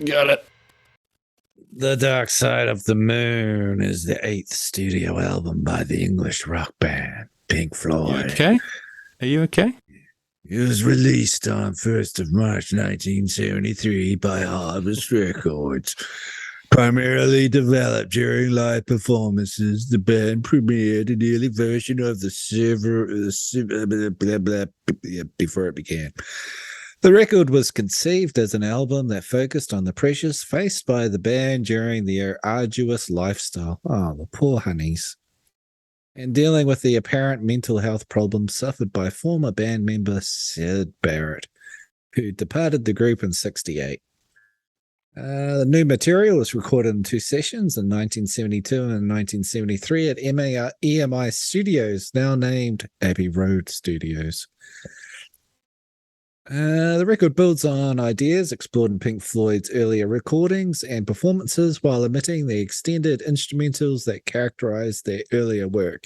Got it. The Dark Side of the Moon is the 8th studio album by the English rock band Pink Floyd. Okay. Are you okay? It was released on 1st of March 1973 by Harvest Records. Primarily developed during live performances, the band premiered an early version of before it began. The record was conceived as an album that focused on the pressures faced by the band during their arduous lifestyle. Oh, the poor honeys. And dealing with the apparent mental health problems suffered by former band member Sid Barrett, who departed the group in '68. The new material was recorded in 2 sessions in 1972 and 1973 at EMI Studios, now named Abbey Road Studios. The record builds on ideas explored in Pink Floyd's earlier recordings and performances while omitting the extended instrumentals that characterized their earlier work.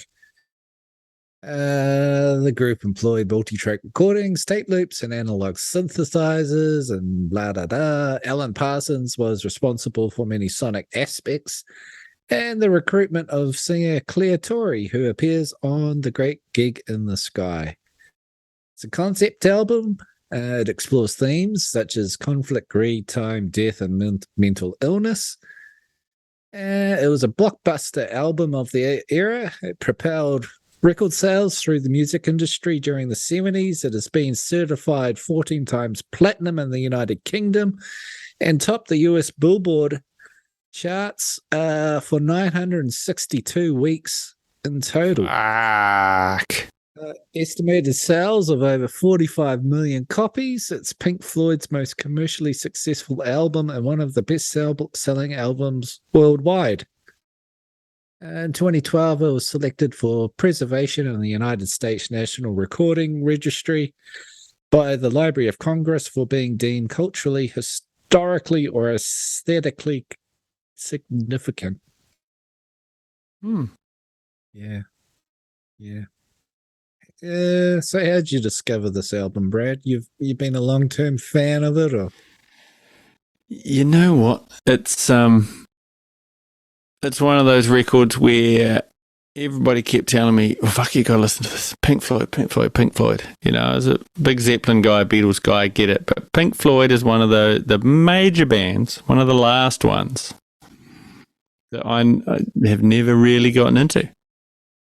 The group employed multi-track recordings, tape loops, and analog synthesizers, and blah-da-da. Alan Parsons was responsible for many sonic aspects, and the recruitment of singer Claire Torrey, who appears on The Great Gig in the Sky. It's a concept album. It explores themes such as conflict, greed, time, death, and mental illness. It was a blockbuster album of the era. It propelled record sales through the music industry during the 70s. It has been certified 14 times platinum in the United Kingdom and topped the US Billboard charts for 962 weeks in total. Fuck. Estimated sales of over 45 million copies. It's Pink Floyd's most commercially successful album and one of the best-selling albums worldwide. In 2012, it was selected for preservation in the United States National Recording Registry by the Library of Congress for being deemed culturally, historically, or aesthetically significant. Yeah. So how did you discover this album, Brad? You've been a long-term fan of it, or? You know what? It's one of those records where everybody kept telling me, "Oh, fuck, you gotta listen to this. Pink Floyd, Pink Floyd, Pink Floyd." You know, I was a big Zeppelin guy, Beatles guy, I get it. But Pink Floyd is one of the major bands, one of the last ones that I have never really gotten into.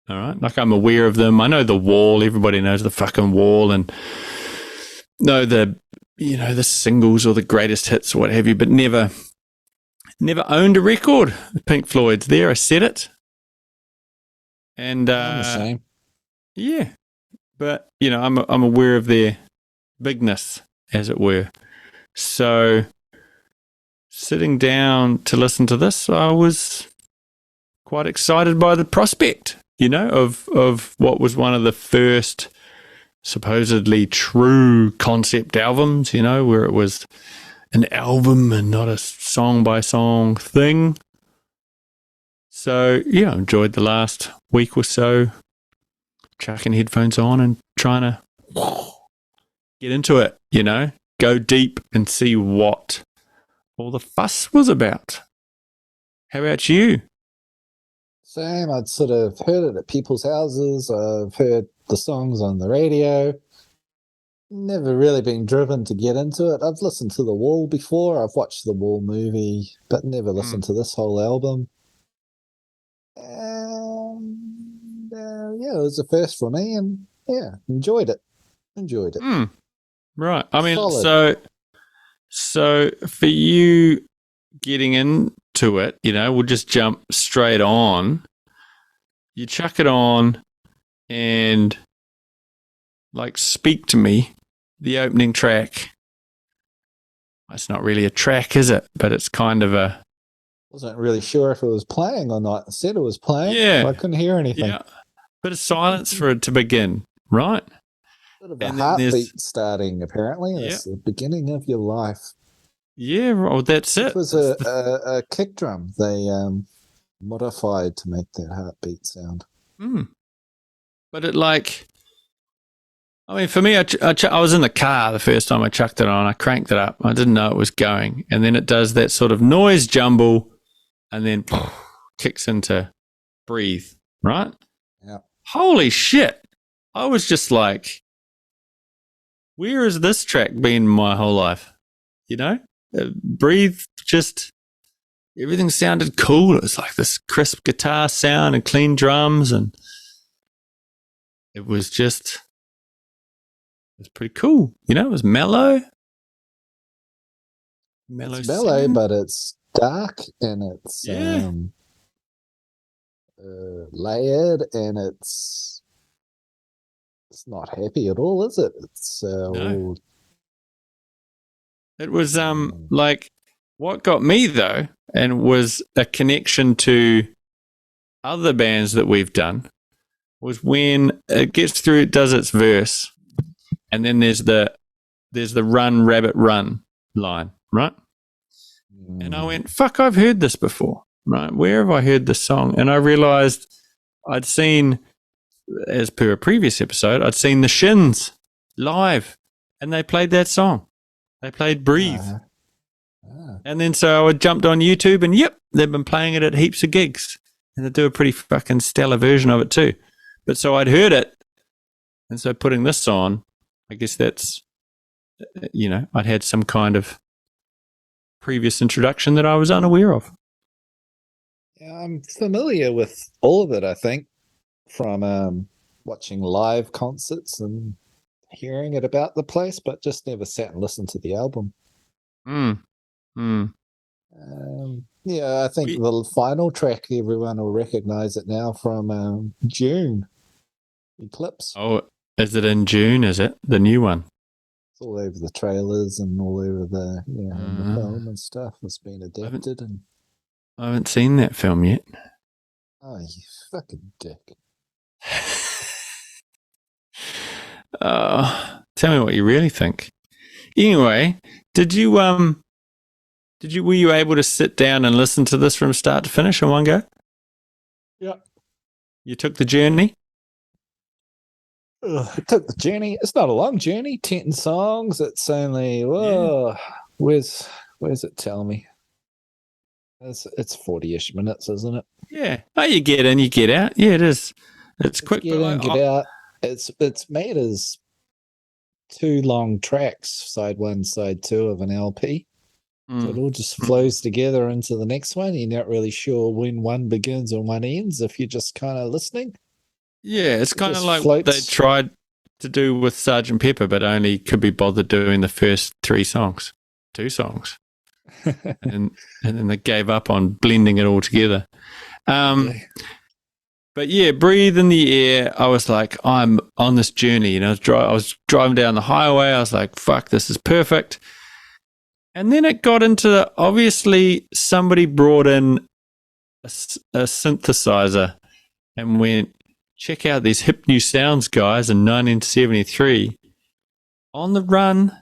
All right. Like, I'm aware of them. I know The Wall. Everybody knows the fucking Wall, and know the singles or the greatest hits or what have you, but never owned a record. Pink Floyd's there. I said it. And I'm the same. Yeah. But, I'm aware of their bigness, as it were. So sitting down to listen to this, I was quite excited by the prospect, of what was one of the first supposedly true concept albums, where it was an album and not a song-by-song thing. So, yeah, I enjoyed the last week or so, chucking headphones on and trying to get into it, go deep and see what all the fuss was about. How about you? Same. I'd sort of heard it at people's houses. I've heard the songs on the radio. Never really been driven to get into it. I've listened to The Wall before. I've watched the Wall movie, but never listened to this whole album. And it was a first for me, and enjoyed it. Right. I mean, Solid. so for you getting into it, we'll just jump straight on. You chuck it on and Speak to Me, the opening track. It's not really a track, is it? But it's kind of a... Wasn't really sure if it was playing or not. It said it was playing. Yeah. But I couldn't hear anything. Yeah. Bit of silence for it to begin, right? Bit of a heartbeat starting, apparently. It's the beginning of your life. Yeah, well, that's it. It was a kick drum they modified to make that heartbeat sound. But it I mean, for me, I was in the car the first time I chucked it on. I cranked it up. I didn't know it was going. And then it does that sort of noise jumble and then kicks into Breathe, right? Yeah. Holy shit. I was just like, where has this track been my whole life? You know? Breathe, just everything sounded cool. It was like this crisp guitar sound and clean drums, and it was pretty cool. You know, it was mellow. It's mellow, singing. but it's dark and it's Yeah. layered, and it's not happy at all, is it? It's No. It was like what got me though, and was a connection to other bands that we've done, was when it gets through, it does its verse, and then there's the run rabbit run line, right? And I went, fuck, I've heard this before, right? Where have I heard this song? And I realized I'd seen, as per a previous episode, I'd seen the Shins live, and they played that song. They played Breathe. And then so I jumped on YouTube, and yep, they've been playing it at heaps of gigs. And they do a pretty fucking stellar version of it too. But so I'd heard it, and so putting this on, I guess that's, you know, I'd had some kind of previous introduction that I was unaware of. Yeah, I'm familiar with all of it, I think, from watching live concerts and hearing it about the place, but just never sat and listened to the album. Yeah, I think the final track, everyone will recognize it now from June, Eclipse. Oh, is it in June? Is it the new one? It's all over the trailers and all over the, you know, the film and stuff. It's been adapted. I haven't seen that film yet. Oh, you fucking dick. Tell me what you really think. Anyway, were you able to sit down and listen to this from start to finish in one go? Yeah. You took the journey? I took the journey. It's not a long journey. 10 songs. It's only, where's it tell me? It's 40-ish minutes, isn't it? Yeah. Oh, you get in, you get out. Yeah, it is. It's quick. Get in, get out. It's made as 2 long tracks, side 1, side 2 of an LP. So it all just flows together into the next one. You're not really sure when one begins and one ends if you're just kind of listening. Yeah, it's kind of like what they tried to do with Sgt. Pepper, but only could be bothered doing the first 2 songs. and then they gave up on blending it all together. But yeah, Breathe in the Air, I was like, I'm on this journey. You know, I was driving down the highway. I was like, fuck, this is perfect. And then it got into obviously somebody brought in a synthesizer and went, check out these hip new sounds, guys, in 1973. On the Run,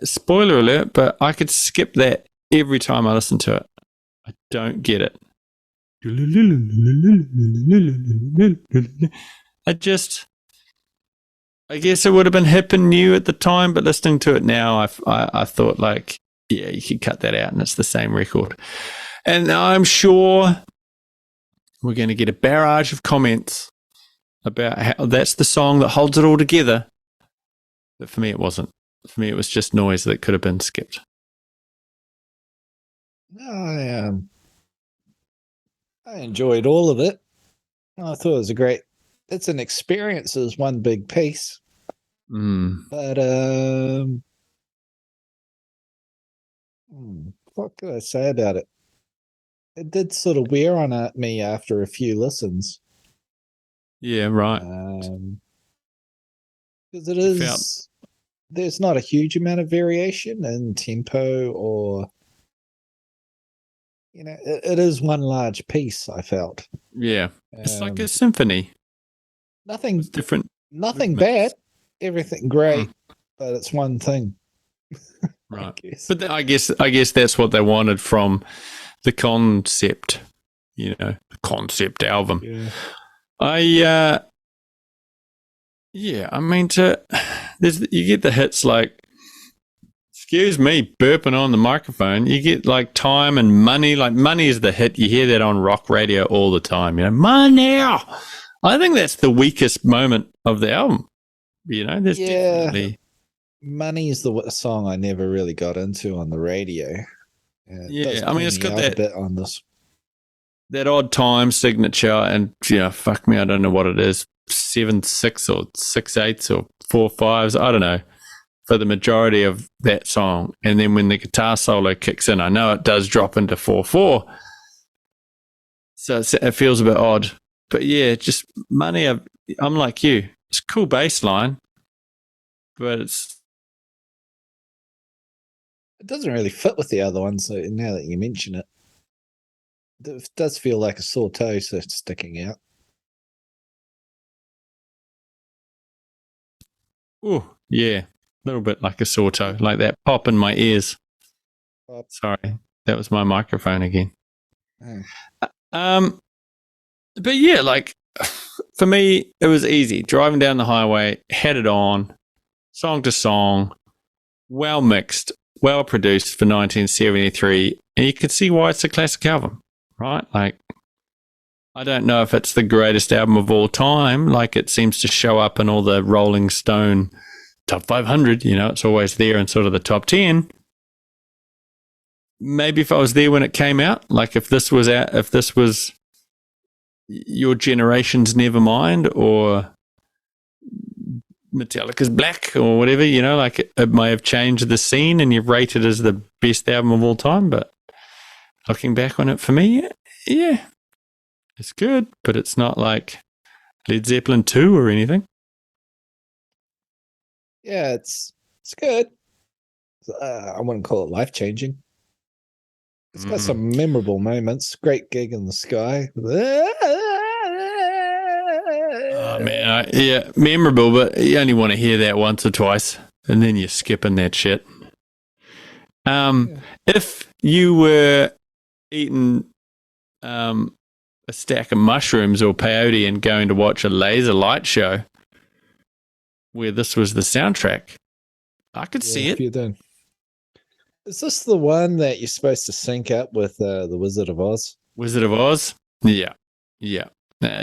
spoiler alert, but I could skip that every time I listen to it. I don't get it. I guess it would have been hip and new at the time, but listening to it now, I thought like, yeah, you could cut that out and it's the same record. And I'm sure we're going to get a barrage of comments about how that's the song that holds it all together. But for me, it wasn't. For me, it was just noise that could have been skipped. I enjoyed all of it. I thought it was it's an experience as one big piece. But what could I say about it? It did sort of wear on me after a few listens. Yeah, right. Because there's not a huge amount of variation in tempo or, you know, it is one large piece, I felt. Yeah. It's like a symphony. Nothing different. Nothing bad. Everything great, but it's one thing. Right. But I guess that's what they wanted from the concept, you know, the concept album. Yeah. Yeah, I mean, you get the hits like, excuse me, burping on the microphone. You get like Time and Money. Like Money is the hit. You hear that on rock radio all the time. Money. I think that's the weakest moment of the album. There's definitely. Money is the song I never really got into on the radio. It does I mean, it's got a bit on this. That odd time signature, and fuck me, I don't know what it is, 7/6 or 6/8 or 4/5. I don't know, for the majority of that song. And then when the guitar solo kicks in, I know it does drop into 4/4, so it feels a bit odd. But yeah, just Money. I'm like you. It's a cool bass line, but it doesn't really fit with the other ones. So now that you mention it. It does feel like a sore toe sticking out. Oh, yeah. A little bit like a sore toe, like that pop in my ears. Sorry, that was my microphone again. But yeah, like for me, it was easy. Driving down the highway, had it on, song to song, well mixed, well produced for 1973. And you could see why it's a classic album. Right? Like, I don't know if it's the greatest album of all time. Like, it seems to show up in all the Rolling Stone top 500. It's always there in sort of the top 10. Maybe if I was there when it came out, like if this was your generation's Nevermind or Metallica's Black or whatever, like it may have changed the scene and you've rated it as the best album of all time, but looking back on it, for me, yeah, it's good, but it's not like Led Zeppelin 2 or anything. Yeah, it's good. I wouldn't call it life-changing. It's got some memorable moments. Great Gig in the Sky. Oh, man. Yeah, memorable, but you only want to hear that once or twice, and then you're skipping that shit. If you were eating a stack of mushrooms or peyote and going to watch a laser light show where this was the soundtrack, I could see it. You're done. Is this the one that you're supposed to sync up with the Wizard of Oz? Wizard of Oz? Yeah.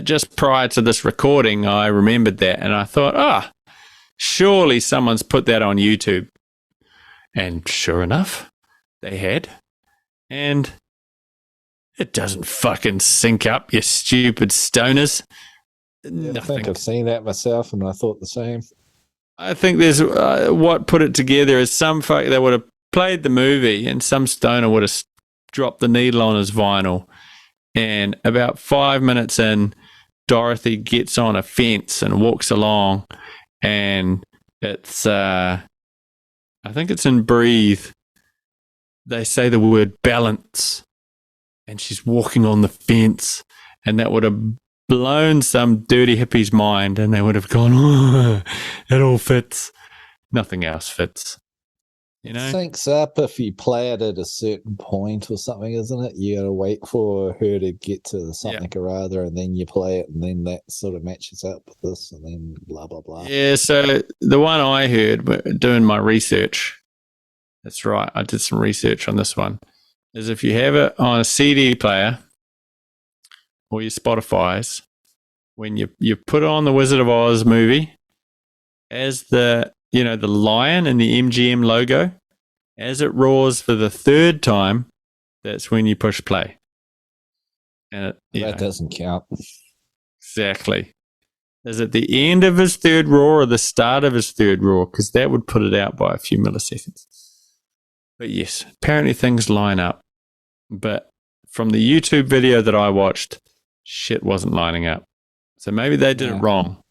Just prior to this recording, I remembered that and I thought, surely someone's put that on YouTube. And sure enough, they had. And it doesn't fucking sync up, you stupid stoners. I think I've seen that myself and I thought the same. I think there's what put it together is some fuck that would have played the movie and some stoner would have dropped the needle on his vinyl. And about 5 minutes in, Dorothy gets on a fence and walks along. And it's, I think it's in Breathe. They say the word balance. And she's walking on the fence. And that would have blown some dirty hippie's mind. And they would have gone, it all fits. Nothing else fits. It syncs up if you play it at a certain point or something, isn't it? You gotta wait for her to get to something or other, and then you play it, and then that sort of matches up with this, and then blah blah blah. Yeah, so the one I heard doing my research, that's right, I did some research on this one, is if you have it on a CD player or your Spotify's, when you put on the Wizard of Oz movie as the lion and the MGM logo, as it roars for the third time, that's when you push play. And that doesn't count. Exactly. Is it the end of his third roar or the start of his third roar? Because that would put it out by a few milliseconds. But yes, apparently things line up. But from the YouTube video that I watched, shit wasn't lining up. So maybe they did it wrong.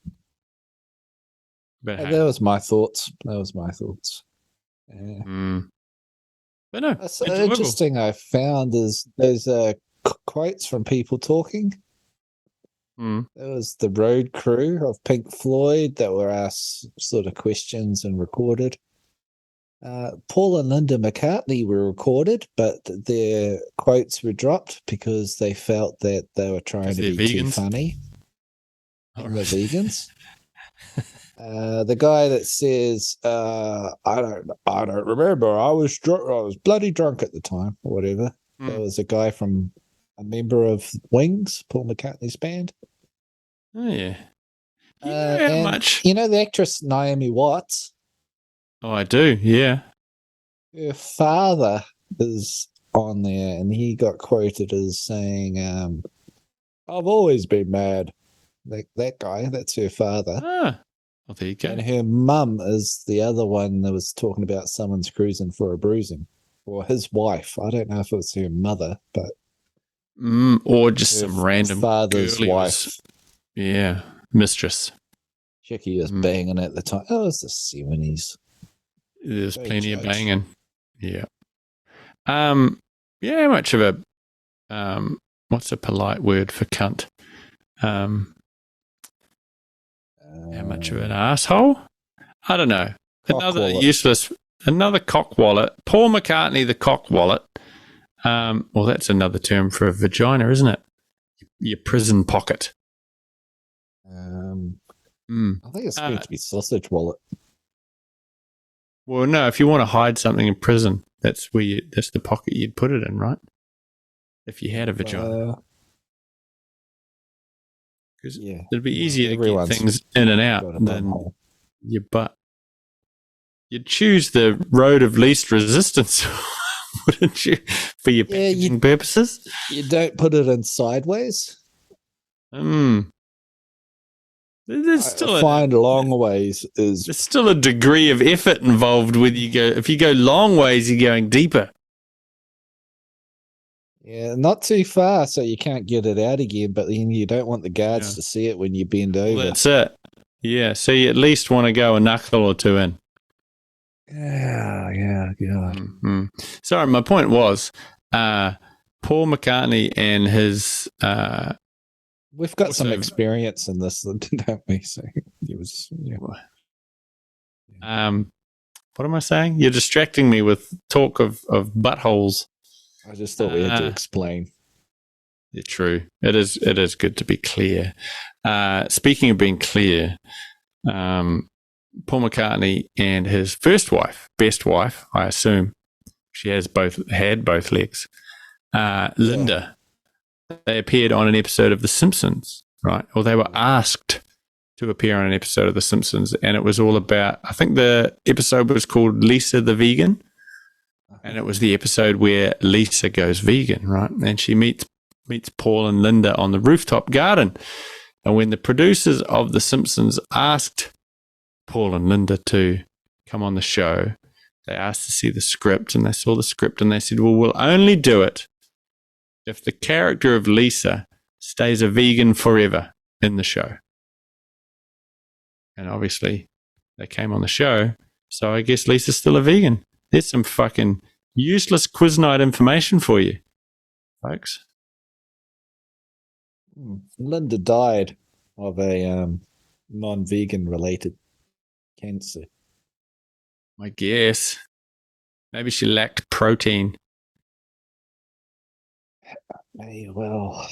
But that was my thoughts. Yeah. But no, that's interesting. I found is those quotes from people talking. There was the road crew of Pink Floyd that were asked sort of questions and recorded. Paul and Linda McCartney were recorded, but their quotes were dropped because they felt that they were trying to be too funny. And the vegans. The guy that says, I don't remember. I was drunk. I was bloody drunk at the time, or whatever. That was a guy from a member of Wings, Paul McCartney's band. Oh, yeah. You know how much? You know the actress Naomi Watts? Oh, I do, yeah. Her father is on there, and he got quoted as saying, I've always been mad. That guy, that's her father. Ah, well, there you go. And her mum is the other one that was talking about someone's cruising for a bruising. Or his wife. I don't know if it was her mother, but. Or just some random father's wife. Yeah, mistress. Chicky was banging at the time. Oh, it was the 70s. There's plenty of banging. Yeah. Yeah, how much of a what's a polite word for cunt? How much of an asshole? I don't know. Another cock wallet. Paul McCartney, the cock wallet. Well, that's another term for a vagina, isn't it? Your prison pocket. I think it's meant to be sausage wallet. Well, no, if you want to hide something in prison, that's the pocket you'd put it in, right? If you had a vagina. Because it'd be easier to get things in and out than your butt. You'd choose the road of least resistance, wouldn't you, for your packaging purposes? You don't put it in sideways? There's still there's still a degree of effort involved with you go. If you go long ways, you're going deeper. Yeah, not too far, so you can't get it out again. But then you don't want the guards to see it when you bend over. Well, that's it. Yeah, so you at least want to go a knuckle or two in. Yeah. Mm-hmm. Sorry, my point was Paul McCartney and his. We've got some experience in this, don't we? So it was. Yeah. What am I saying? You're distracting me with talk of buttholes. I just thought we had to explain. Yeah, true. It is good to be clear. Speaking of being clear, Paul McCartney and his first wife, best wife, I assume, she had both legs. Linda, they appeared on an episode of The Simpsons, right? Or they were asked to appear on an episode of The Simpsons, and it was all about. I think the episode was called Lisa the Vegan. And it was the episode where Lisa goes vegan, right? And she meets Paul and Linda on the rooftop garden. And when the producers of The Simpsons asked Paul and Linda to come on the show, they asked to see the script, and they saw the script, and they said, well, we'll only do it if the character of Lisa stays a vegan forever in the show. And obviously, they came on the show, so I guess Lisa's still a vegan. There's some fucking useless quiz night information for you, folks. Linda died of a non-vegan related cancer. I guess. Maybe she lacked protein. Hey, well,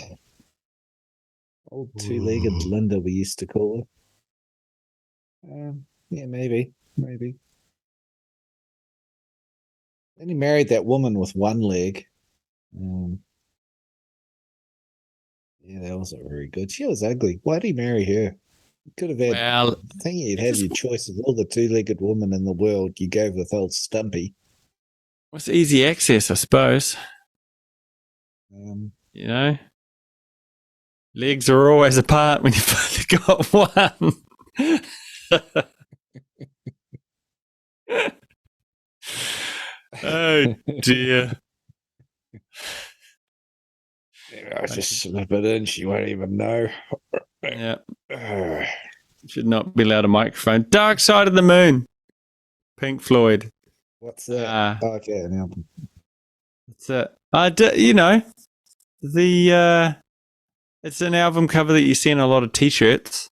old two-legged Linda, we used to call her. Yeah, maybe. Then he married that woman with one leg. Yeah, that wasn't very good. She was ugly. Why did he marry her? You could have had. Well, I think you'd have your choice of all the two-legged women in the world. You go with old Stumpy. What's easy access, I suppose. You know, legs are always apart when you've only got one. Oh dear. I just slip it in. She won't even know. Yeah. Should not be allowed a microphone. Dark Side of the Moon. Pink Floyd. What's that? Okay, an album. That's it. You know, it's an album cover that you see in a lot of T-shirts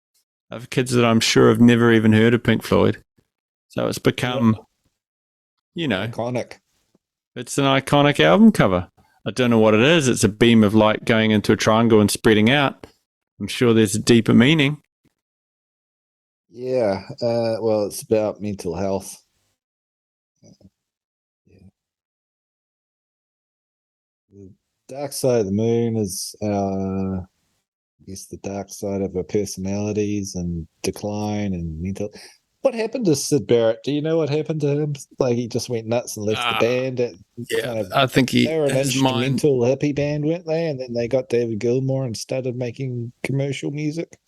of kids that I'm sure have never even heard of Pink Floyd. So it's become, you know, iconic. It's an iconic album cover. I don't know what it is. It's a beam of light going into a triangle and spreading out. I'm sure there's a deeper meaning. Yeah. Well, it's about mental health. Yeah. The dark side of the moon is I guess the dark side of our personalities and decline and mental. What happened to Sid Barrett? Do you know what happened to him? Like he just went nuts and left the Uh, band. It yeah, kind of I think they were an his mind. instrumental hippie band, weren't they? And then they got David Gilmour and started making commercial music.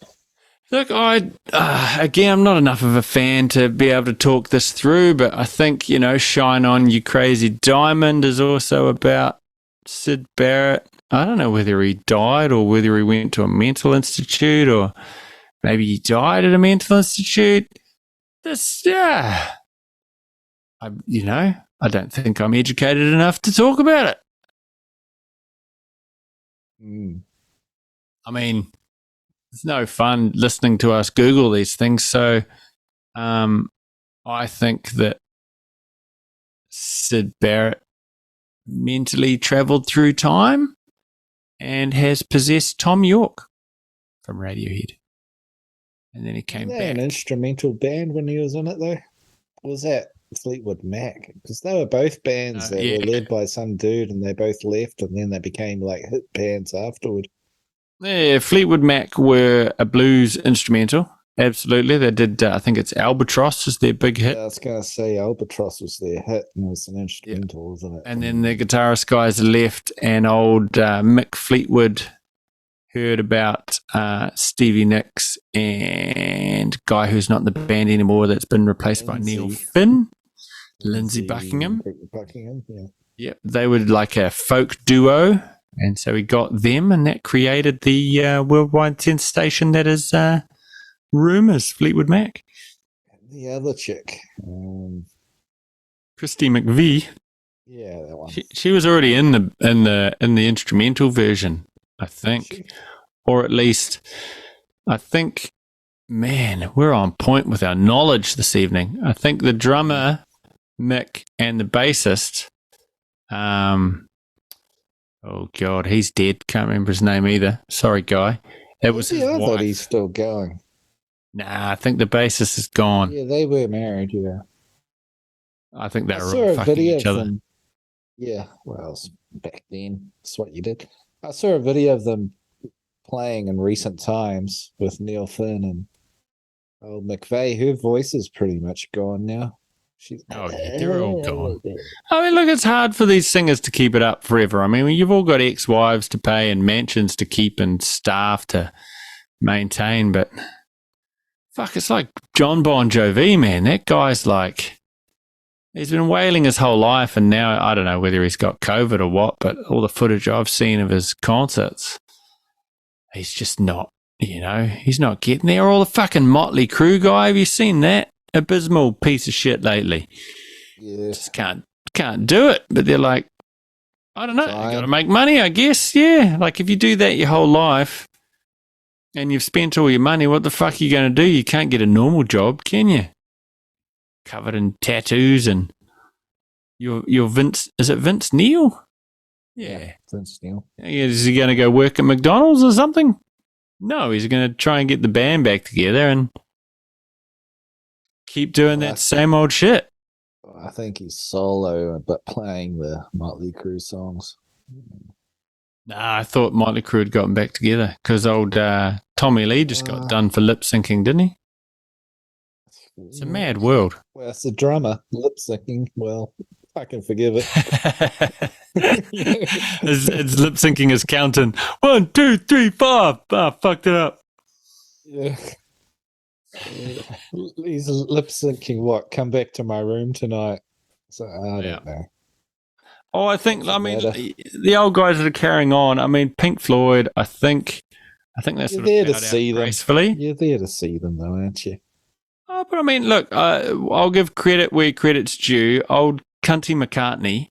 Look, again, I'm not enough of a fan to be able to talk this through, but I think, Shine On You Crazy Diamond is also about Sid Barrett. I don't know whether he died or whether he went to a mental institute or maybe he died at a mental institute. Yeah, I don't think I'm educated enough to talk about it. Mm. I mean, it's no fun listening to us Google these things. So I think that Sid Barrett mentally traveled through time and has possessed Tom York from Radiohead. And then he Wasn't came they an back. instrumental band when he was in it though? Or was that Fleetwood Mac? Because they were both bands that Yeah. were led by some dude, and they both left, and then they became like hit bands afterward. Yeah, Fleetwood Mac were a blues instrumental. Absolutely. They did, I think it's Albatross is their big hit. Yeah, I was gonna say Albatross was their hit, and it was an Yeah. instrumental, wasn't it? And then the guitarist guys left, and old Mick Fleetwood heard about Stevie Nicks and guy who's not in the band anymore that's been replaced by Neil Finn, Lindsey Buckingham. Yeah. Yep, they were like a folk duo, and so he got them, and that created the worldwide sensation that is Rumours, Fleetwood Mac. The other chick, Christy McVie. yeah, that one. She was already in the instrumental version, I think, or at least I think. Man, we're on point with our knowledge this evening. I think the drummer Mick and the bassist, oh god, he's dead. Can't remember his name either. Sorry, guy. It was his I thought he's wife. still going. Nah, I think the bassist is gone. Yeah, they were married. Yeah, I think they I were saw all a fucking video each of other. them. Yeah, well, back then, that's what you did. I saw a video of them playing in recent times with Neil Finn and old McVeigh. Her voice is pretty much gone now. She's Oh yeah, they're all gone. I mean, look, it's hard for these singers to keep it up forever. I mean, you've all got ex-wives to pay and mansions to keep and staff to maintain, but fuck, it's like John Bon Jovi, man. That guy's like, he's been wailing his whole life, and now I don't know whether he's got COVID or what, but all the footage I've seen of his concerts, he's just not, he's not getting there. All the fucking Motley Crue guy, have you seen that? Abysmal piece of shit lately. Yeah, Just can't do it. But they're like, I don't know, you got to Fine. make money, I guess. Yeah, like if you do that your whole life and you've spent all your money, what the fuck are you going to do? You can't get a normal job, can you? Covered in tattoos and you're Vince. Is it Vince Neil? Yeah. Vince Neil. Is he going to go work at McDonald's or something? No, he's going to try and get the band back together and keep doing that same old shit. I think he's solo, but playing the Motley Crue songs. Nah, I thought Motley Crue had gotten back together because old Tommy Lee just got done for lip syncing, didn't he? It's a mad world. Well, it's a drummer lip syncing. Well, I can forgive it. It's lip syncing is counting 1, 2, 3, 4. Ah, fucked it up. Yeah. He's lip syncing what? Come back to my room tonight. So I don't know. Oh, I think, Doesn't matter. the old guys that are carrying on, I mean, Pink Floyd, I think that's You're there to see them. gracefully. You're there to see them, though, aren't you? Oh, but I mean, look, I'll give credit where credit's due. Old Cunty McCartney,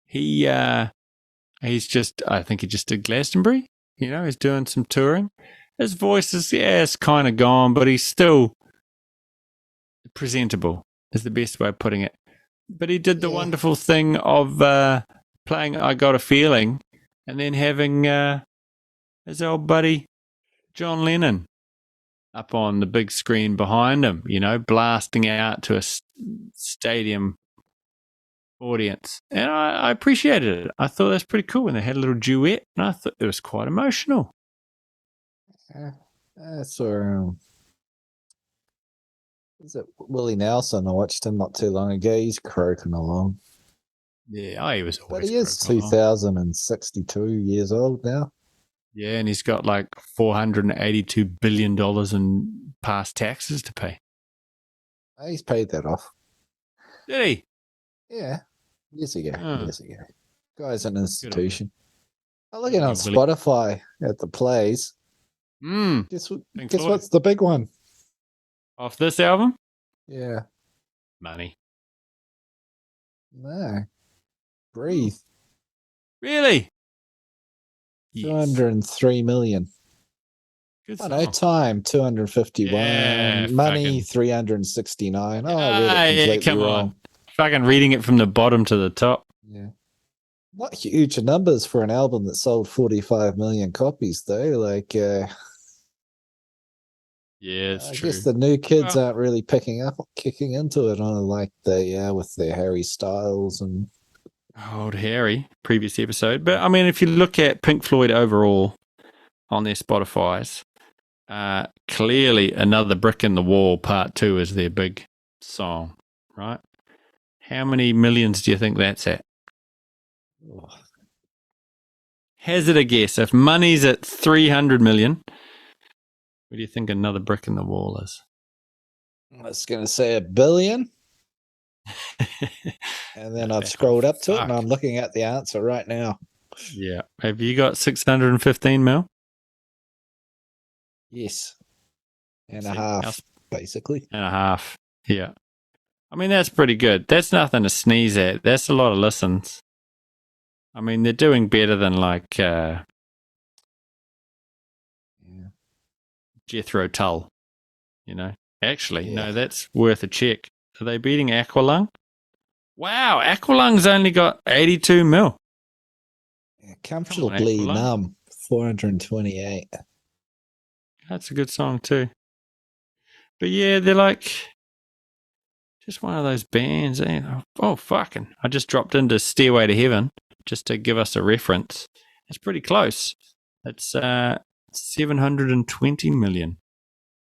he's just, I think he just did Glastonbury. He's doing some touring. His voice is, it's kind of gone, but he's still presentable, is the best way of putting it. But he did the wonderful thing of playing I Got a Feeling and then having his old buddy John Lennon up on the big screen behind him, blasting out to a stadium audience. And I appreciated it. I thought that's pretty cool when they had a little duet, and I thought it was quite emotional. So, is it Willie Nelson? I watched him not too long ago. He's croaking along. Yeah, he was always. But he is 2,062 years old now. Yeah, and he's got like $482 billion in past taxes to pay. He's paid that off. Did he? Yeah, years ago. Oh. Years ago. Guy's an institution. I'm looking on Spotify at the plays. Guess what's the big one? Off this album? Yeah. Money. No. Breathe. Really? 203 million. Good song. Time 251. Yeah, Money 369. Oh, I read it completely wrong. Fucking reading it from the bottom to the top. Yeah. Not huge numbers for an album that sold 45 million copies, though. Like, yeah, it's true. I guess the new kids aren't really kicking into it on like they are with their Harry Styles and old Harry, previous episode. But I mean, if you look at Pink Floyd overall on their Spotify's, clearly Another Brick in the Wall Part 2 is their big song, right? How many millions do you think that's at? Oh. Hazard a guess. If Money's at 300 million, what do you think Another Brick in the Wall is? I was going to say $1 billion. And then I've scrolled up to it and I'm looking at the answer right now. Yeah. Have you got 615 mil? Yes. And a half, basically. And a half. Yeah. I mean, that's pretty good. That's nothing to sneeze at. That's a lot of listens. I mean, they're doing better than like Jethro Tull, Actually, no, that's worth a check. Are they beating Aqualung? Wow, Aqualung's only got 82 mil. Yeah, Comfortably Numb, 428. That's a good song too. But yeah, they're like just one of those bands. Oh, fucking. I just dropped into Stairway to Heaven just to give us a reference. It's pretty close. It's 720 million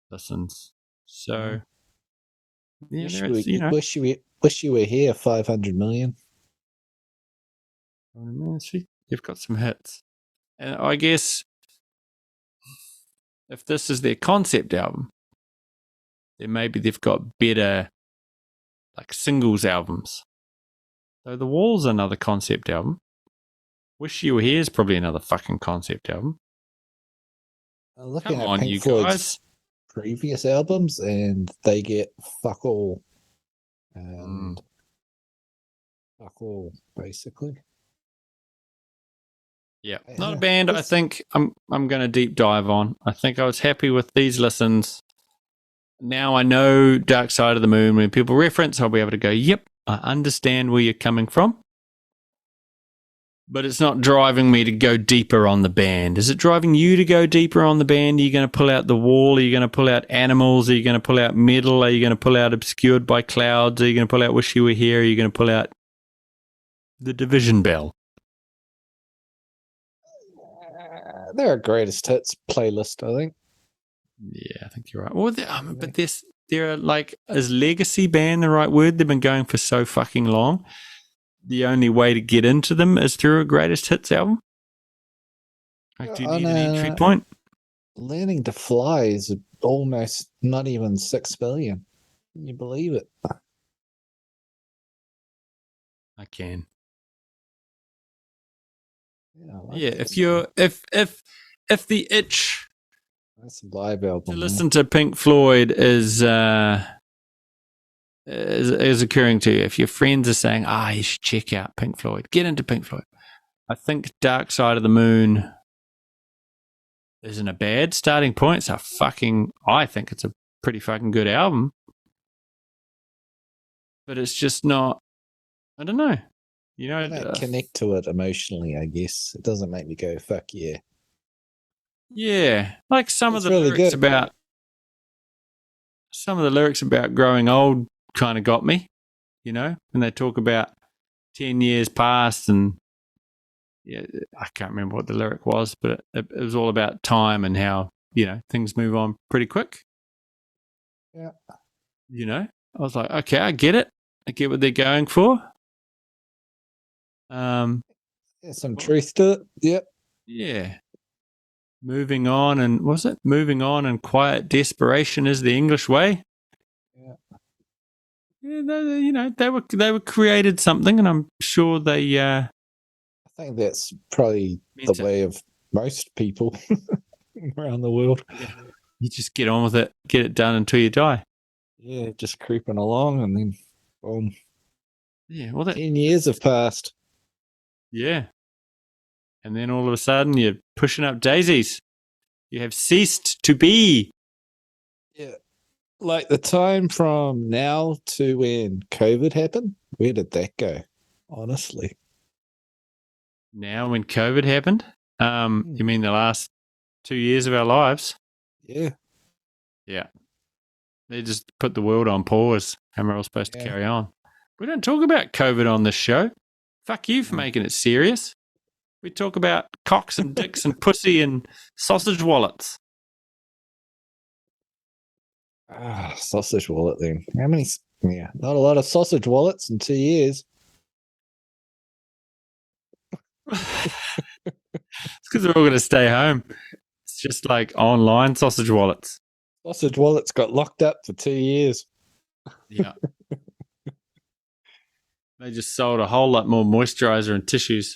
listens. So, yeah, wish you were here, 500 million. See, you've got some hits. And I guess if this is their concept album, then maybe they've got better like singles albums. So The Wall's another concept album. Wish You Were Here is probably another fucking concept album. Looking at Pink Floyd's previous albums, and they get fuck all. And fuck all, basically. Yeah, not a band I think I'm going to deep dive on. I think I was happy with these listens. Now I know Dark Side of the Moon. When people reference, I'll be able to go, yep, I understand where you're coming from. But it's not driving me to go deeper on the band. Is it driving you to go deeper on the band? Are you going to pull out The Wall? Are you going to pull out Animals? Are you going to pull out Metal? Are you going to pull out Obscured by Clouds? Are you going to pull out Wish You Were Here? Are you going to pull out The Division Bell? They're a greatest hits playlist, I think. Yeah, I think you're right. Well, but they're like, is legacy band the right word? They've been going for so fucking long. The only way to get into them is through a greatest hits album? Like, do you need an entry point? Learning to Fly is almost not even 6 billion. Can you believe it? I can. Yeah, if the itch that's a live album to listen to Pink Floyd is occurring to you, if your friends are saying, you should check out Pink Floyd, get into Pink Floyd, I think Dark Side of the Moon isn't a bad starting point. I think it's a pretty fucking good album, but it's just not, I don't know. I don't connect to it emotionally, I guess. It doesn't make me go, fuck yeah. Yeah. Like some of the really lyrics good. about some of the lyrics about growing old kind of got me, you know, when they talk about 10 years past and yeah, I can't remember what the lyric was, but it was all about time and how, you know, things move on pretty quick. Yeah. You know, I was like, okay, I get it. I get what they're going for. There's some truth to it. Yep. Yeah. Moving on, and was it moving on and quiet desperation is the English way? Yeah. Yeah, you know, they were created something, and I'm sure they I think that's probably the way of most people around the world. Yeah. You just get on with it, get it done until you die. Yeah, just creeping along, and then boom. Yeah, well, 10 years have passed. Yeah. And then all of a sudden you're pushing up daisies. You have ceased to be. Yeah. Like the time from now to when COVID happened, where did that go? Honestly. Now when COVID happened? You mean the last 2 years of our lives? Yeah. Yeah. They just put the world on pause and we're all supposed to carry on. We don't talk about COVID on this show. Fuck you for making it serious. We talk about cocks and dicks and pussy and sausage wallets. Sausage wallet then. How many? Yeah, not a lot of sausage wallets in 2 years. It's because we're all going to stay home. It's just like online sausage wallets. Sausage wallets got locked up for 2 years. Yeah. They just sold a whole lot more moisturizer and tissues.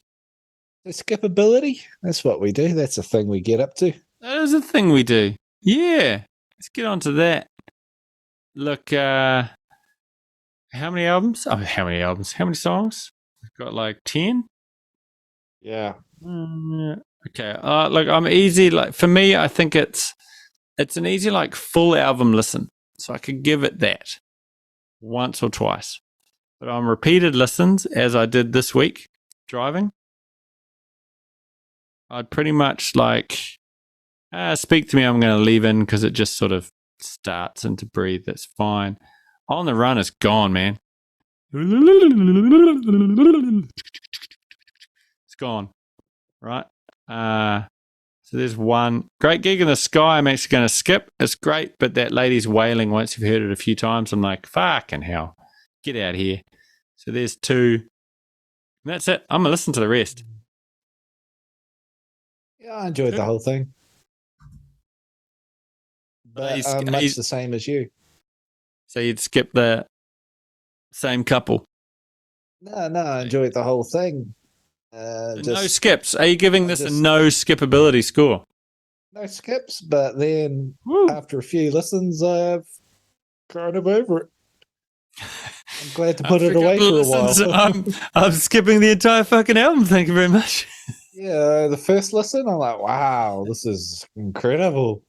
The skippability, that's what we do. That's a thing we get up to. That is a thing we do. Yeah. Let's get on to that. Look, how many albums? Oh, how many albums? How many songs? We've got like 10? Yeah. Okay. Look, I'm easy. Like for me, I think it's an easy like full album listen. So I could give it that once or twice. But on repeated listens, as I did this week driving, I'd pretty much like Speak to Me, I'm going to leave in because it just sort of starts and to breathe. That's fine. On the Run is gone, man. It's gone. Right? So there's one. Great Gig in the Sky I'm actually going to skip. It's great, but that lady's wailing once you've heard it a few times. I'm like, fucking hell. Get out of here. So there's two. And that's it. I'm going to listen to the rest. Yeah, I enjoyed the whole thing. But I'm much the same as you. So you'd skip the same couple? No, I enjoyed the whole thing. No skips. Are you giving this a no skippability score? No skips, but then after a few listens, I've kind of over it. I'm glad to put it away for a while. I'm skipping the entire fucking album. Thank you very much. Yeah, the first listen, I'm like, wow, this is incredible.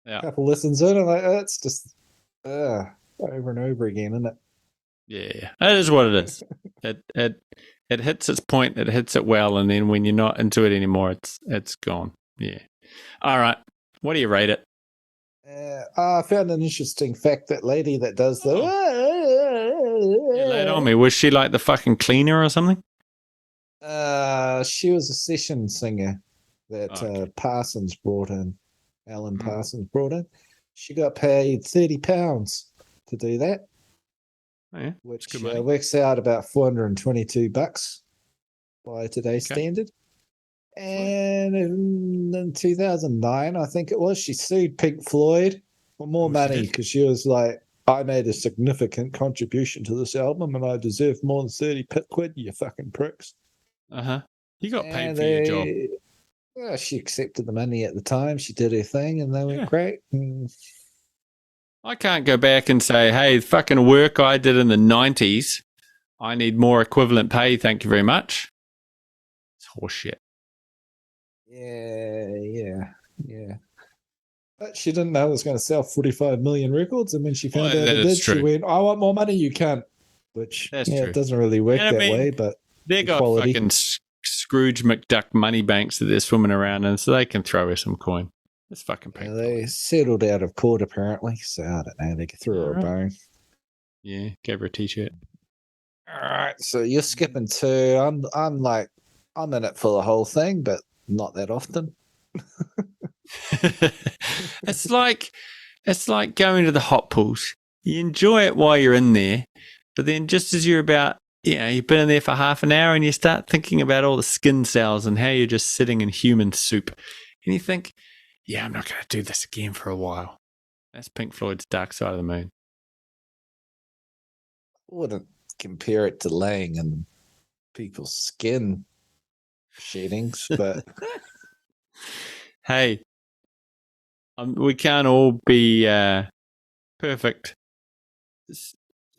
Yeah. A couple listens in, I'm like, it's just over and over again, isn't it? Yeah, that is what it is. It hits its point, it hits it well, and then when you're not into it anymore, it's gone. Yeah. All right. What do you rate it? I found an interesting fact. That lady that does the lay it on me. Was she like the fucking cleaner or something? She was a session singer that Parsons brought in. Alan Parsons brought in. She got paid £30 to do that. Oh, yeah. Which works out about $422 by today's standard. And in 2009, I think it was, she sued Pink Floyd for more money because she was like, I made a significant contribution to this album and I deserve more than 30 quid, you fucking pricks. You got paid for your job. Yeah, she accepted the money at the time. She did her thing and they went great. I can't go back and say, hey, fucking work I did in the 90s, I need more equivalent pay, thank you very much. It's horseshit. Yeah. But she didn't know it was going to sell 45 million records, and when she found out it did, she went, I want more money, you can't. Which, true. It doesn't really work that way, but they got fucking Scrooge McDuck money banks that they're swimming around in, so they can throw her some coin. It's fucking Pink They Floyd. settled out of court apparently, so I don't know. They threw her a Alright. bone. Yeah, gave her a t-shirt. All right, so you're skipping 2. I'm in it for the whole thing, but not that often. It's like going to the hot pools. You enjoy it while you're in there, but then just as you're about, you've been in there for half an hour and you start thinking about all the skin cells and how you're just sitting in human soup. And you think, yeah, I'm not going to do this again for a while. That's Pink Floyd's Dark Side of the Moon. I wouldn't compare it to laying in people's skin sheddings, but Hey, we can't all be perfect.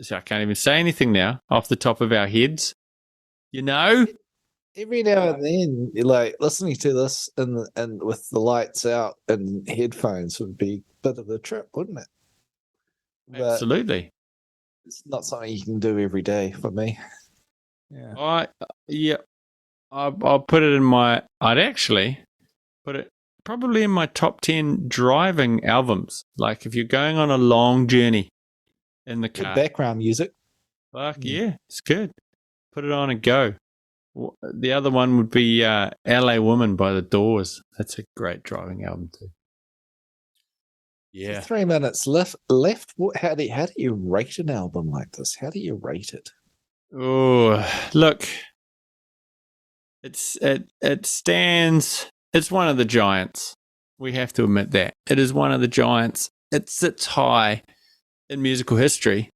So I can't even say anything now off the top of our heads. every now and then, you're like listening to this and with the lights out and headphones would be a bit of a trip, wouldn't it? But Absolutely. it's not something you can do every day for me. Yeah. I'll put it in I'd actually put it probably in my top 10 driving albums. Like if you're going on a long journey in the car. Good background music. Fuck yeah, it's good. Put it on and go. The other one would be LA Woman by The Doors. That's a great driving album too. Yeah. 3 minutes left. How do you rate an album like this? How do you rate it? Oh, look. It stands. It's one of the giants. We have to admit that. It is one of the giants. It sits high in musical history.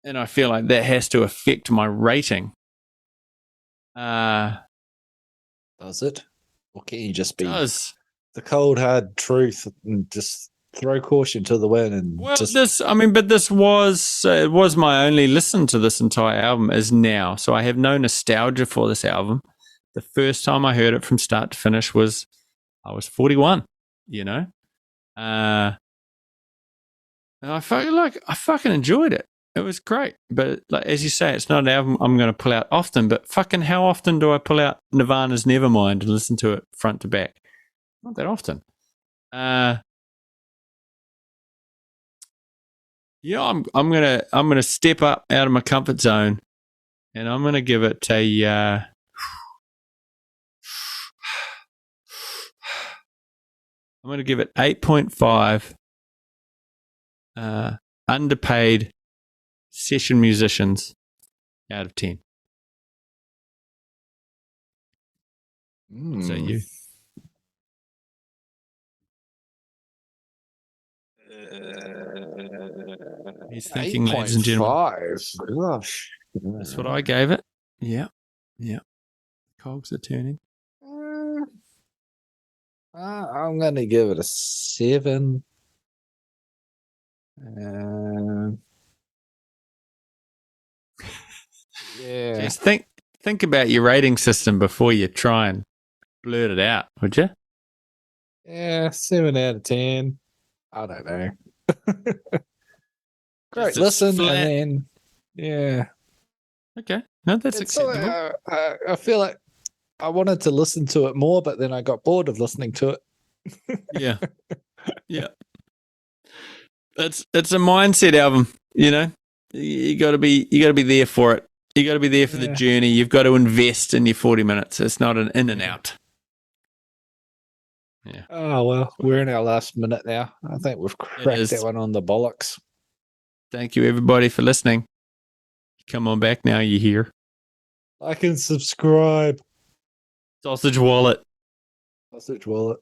And I feel like that has to affect my rating. Does it? Or can you just be Does. the cold hard truth and just throw caution to the wind and this was my only listen to this entire album is now. So I have no nostalgia for this album. The first time I heard it from start to finish was I was 41, and I felt like I fucking enjoyed it. It was great. But like as you say, it's not an album I'm going to pull out often, but fucking how often do I pull out Nirvana's Nevermind and listen to it front to back? Not that often. I'm gonna step up out of my comfort zone, and I'm gonna give it a. I'm gonna give it 8.5. Underpaid session musicians out of 10. So you. He's thinking, ladies and gentlemen. 8.5. Gosh. That's what I gave it. Yeah. Cogs are turning. I'm going to give it a 7. Yeah. Just think about your rating system before you try and blurt it out, would you? Yeah, 7 out of 10. I don't know. Great listen, and then okay, no, that's acceptable. I feel like I wanted to listen to it more, but then I got bored of listening to it. yeah it's a mindset album. You got to be there for it. You got to be there for the journey. You've got to invest in your 40 minutes. It's not an in and out. Yeah. Oh, well, we're in our last minute now. I think we've cracked that one on the bollocks. Thank you, everybody, for listening. Come on back now, you hear. Like and subscribe. Sausage Wallet. Sausage Wallet.